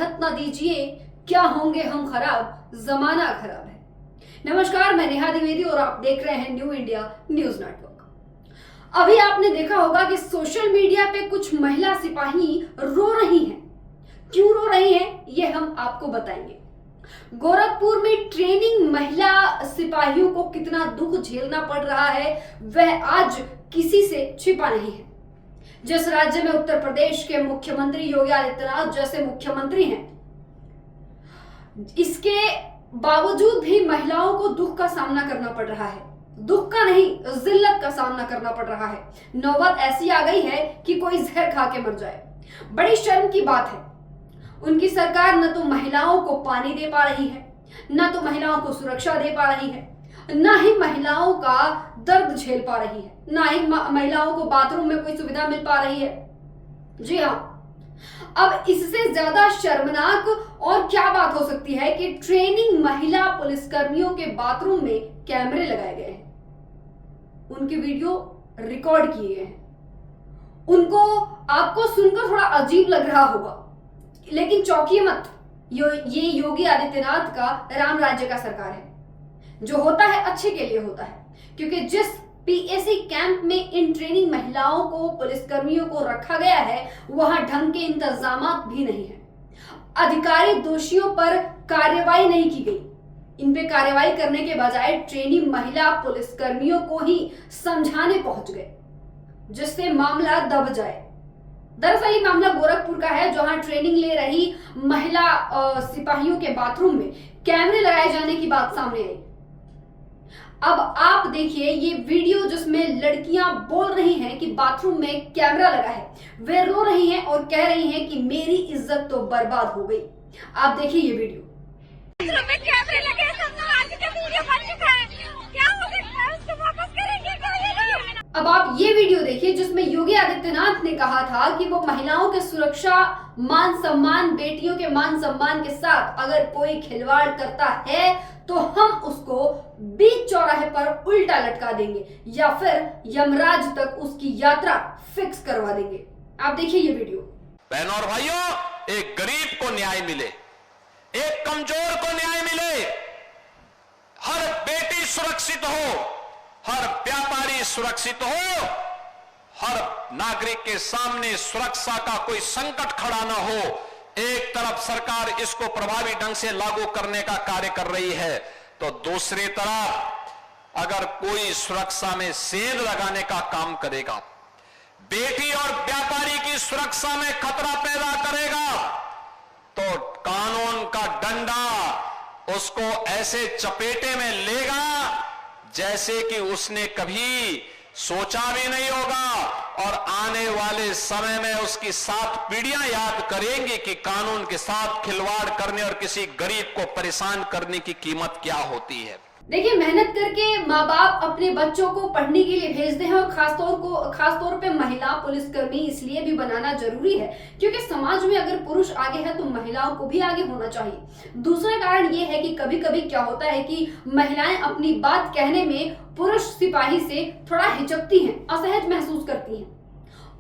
सेहत ना दीजिए, क्या होंगे हम खराब, जमाना खराब है। नमस्कार, मैं नेहा द्विवेदी और आप देख रहे हैं न्यू इंडिया न्यूज नेटवर्क। अभी आपने देखा होगा कि सोशल मीडिया पे कुछ महिला सिपाही रो रही हैं। क्यों रो रही हैं, ये हम आपको बताएंगे। गोरखपुर में ट्रेनिंग महिला सिपाहियों को कितना दुख झेलना पड़ रहा है, वह आज किसी से छिपा नहीं है। जिस राज्य में उत्तर प्रदेश के मुख्यमंत्री योगी आदित्यनाथ जैसे मुख्यमंत्री हैं, इसके बावजूद भी महिलाओं को दुख का सामना करना पड़ रहा है। दुख का नहीं, जिल्लत का सामना करना पड़ रहा है। नौबत ऐसी आ गई है कि कोई जहर खा के मर जाए। बड़ी शर्म की बात है, उनकी सरकार न तो महिलाओं को पानी दे पा रही है, न तो महिलाओं को सुरक्षा दे पा रही है, न ही महिलाओं का दर्द झेल पा रही है, न ही महिलाओं को बाथरूम में कोई सुविधा मिल पा रही है। जी हाँ, अब इससे ज्यादा शर्मनाक और क्या बात हो सकती है कि ट्रेनिंग महिला पुलिसकर्मियों के बाथरूम में कैमरे लगाए गए हैं, उनके वीडियो रिकॉर्ड किए गए हैं। उनको आपको सुनकर थोड़ा अजीब लग रहा होगा, लेकिन चौंकिए मत, ये योगी आदित्यनाथ का राम राज्य का सरकार है। जो होता है अच्छे के लिए होता है, क्योंकि जिस पीएसी कैंप में इन ट्रेनिंग महिलाओं को, पुलिसकर्मियों को रखा गया है, वहां ढंग के इंतजाम भी नहीं है। अधिकारी दोषियों पर कार्रवाई नहीं की गई। इन पे कार्रवाई करने के बजाय ट्रेनिंग महिला पुलिसकर्मियों को ही समझाने पहुंच गए, जिससे मामला दब जाए। दरअसल ये मामला गोरखपुर का है, जहां ट्रेनिंग ले रही महिला सिपाहियों के बाथरूम में कैमरे लगाए जाने की बात सामने आई। अब आप देखिए ये वीडियो, जिसमें लड़कियां बोल रही हैं कि बाथरूम में कैमरा लगा है। वे रो रही हैं और कह रही हैं कि मेरी इज्जत तो बर्बाद हो गई। आप देखिए ये वीडियो। में कैमरे लगे हैं, सब आज का वीडियो बन चुका है, क्या हो सकता है, उसको वापस करेंगे क्या ये नहीं? अब आप ये वीडियो देखिए, जिसमें योगी आदित्यनाथ ने कहा था कि वो महिलाओं के सुरक्षा, मान सम्मान, बेटियों के मान सम्मान के साथ अगर कोई खिलवाड़ करता है तो हम उसको बीच चौराहे पर उल्टा लटका देंगे या फिर यमराज तक उसकी यात्रा फिक्स करवा देंगे। आप देखिए ये वीडियो। बहनों और भाइयों, एक गरीब को न्याय मिले, एक कमजोर को न्याय मिले, हर बेटी सुरक्षित हो, हर व्यापारी सुरक्षित हो, हर नागरिक के सामने सुरक्षा का कोई संकट खड़ा ना हो। एक तरफ सरकार इसको प्रभावी ढंग से लागू करने का कार्य कर रही है, तो दूसरी तरफ अगर कोई सुरक्षा में सेंध लगाने का काम करेगा, बेटी और व्यापारी की सुरक्षा में खतरा पैदा करेगा, तो कानून का डंडा उसको ऐसे चपेटे में लेगा जैसे कि उसने कभी सोचा भी नहीं होगा। और आने वाले समय में उसकी 7 पीढ़ियां याद करेंगी कि कानून के साथ खिलवाड़ करने और किसी गरीब को परेशान करने की कीमत क्या होती है। देखिए, मेहनत करके माँ बाप अपने बच्चों को पढ़ने के लिए भेजते हैं, और खासतौर पे महिला पुलिसकर्मी इसलिए भी बनाना जरूरी है क्योंकि समाज में अगर पुरुष आगे है तो महिलाओं को भी आगे होना चाहिए। दूसरा कारण ये है कि कभी कभी क्या होता है कि महिलाएं अपनी बात कहने में पुरुष सिपाही से थोड़ा हिचकती हैं, असहज महसूस करती हैं,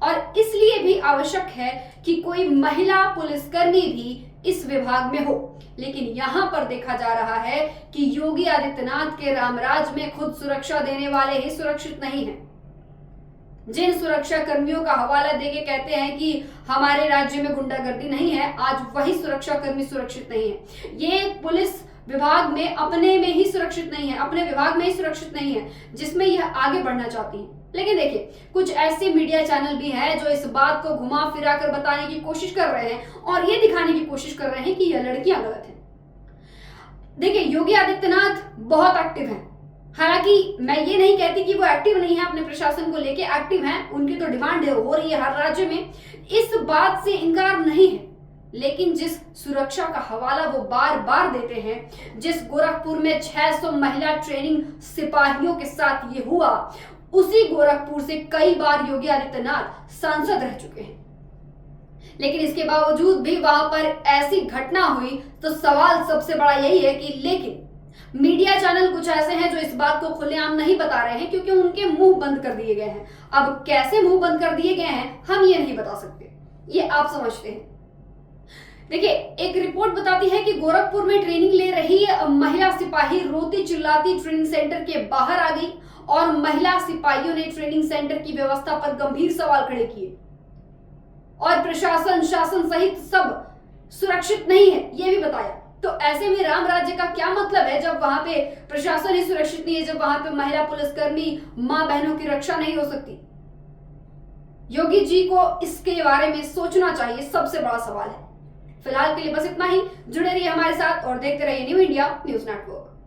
और इसलिए भी आवश्यक है कि कोई महिला पुलिसकर्मी भी इस विभाग में हो। लेकिन यहां पर देखा जा रहा है कि योगी आदित्यनाथ के रामराज में खुद सुरक्षा देने वाले ही सुरक्षित नहीं हैं। जिन सुरक्षा कर्मियों का हवाला देके कहते हैं कि हमारे राज्य में गुंडागर्दी नहीं है, आज वही सुरक्षा कर्मी सुरक्षित नहीं है। ये पुलिस विभाग में अपने में ही सुरक्षित नहीं है, अपने विभाग में ही सुरक्षित नहीं है, जिसमें यह आगे बढ़ना चाहती है। लेकिन देखिए, कुछ ऐसे मीडिया चैनल भी हैं जो इस बात को घुमा फिरा कर बताने की कोशिश कर रहे हैं और ये दिखाने की कोशिश कर रहे हैं कि यह लड़कियां गलत हैं। देखिए, योगी आदित्यनाथ बहुत एक्टिव हैं। हालांकि मैं ये नहीं कहती कि वो एक्टिव नहीं है, अपने प्रशासन को लेके एक्टिव हैं, उनकी तो डिमांड हो रही है हर राज्य में, इस बात से इनकार नहीं है। लेकिन जिस सुरक्षा का हवाला वो बार बार देते हैं, जिस गोरखपुर में 600 महिला ट्रेनिंग सिपाहियों के साथ ये हुआ, उसी गोरखपुर से कई बार योगी आदित्यनाथ सांसद रह चुके हैं। लेकिन इसके बावजूद भी वहां पर ऐसी घटना हुई तो सवाल सबसे बड़ा यही है कि लेकिन मीडिया चैनल कुछ ऐसे हैं जो इस बात को खुलेआम नहीं बता रहे हैं क्योंकि उनके मुंह बंद कर दिए गए हैं। अब कैसे मुंह बंद कर दिए गए हैं हम ये नहीं बता सकते, ये आप समझते हैं। देखिए, एक रिपोर्ट बताती है कि गोरखपुर में ट्रेनिंग ले रही महिला सिपाही रोती चिल्लाती ट्रेनिंग सेंटर के बाहर आ गई और महिला सिपाहियों ने ट्रेनिंग सेंटर की व्यवस्था पर गंभीर सवाल खड़े किए और प्रशासन शासन सहित सब सुरक्षित नहीं है, यह भी बताया। तो ऐसे में राम राज्य का क्या मतलब है जब वहां पे प्रशासन ही सुरक्षित नहीं है, जब वहां पे महिला पुलिसकर्मी मां बहनों की रक्षा नहीं हो सकती। योगी जी को इसके बारे में सोचना चाहिए, सबसे बड़ा सवाल है। फिलहाल के लिए बस इतना ही। जुड़े रहिए हमारे साथ और देखते रहिए न्यू इंडिया न्यूज नेटवर्क।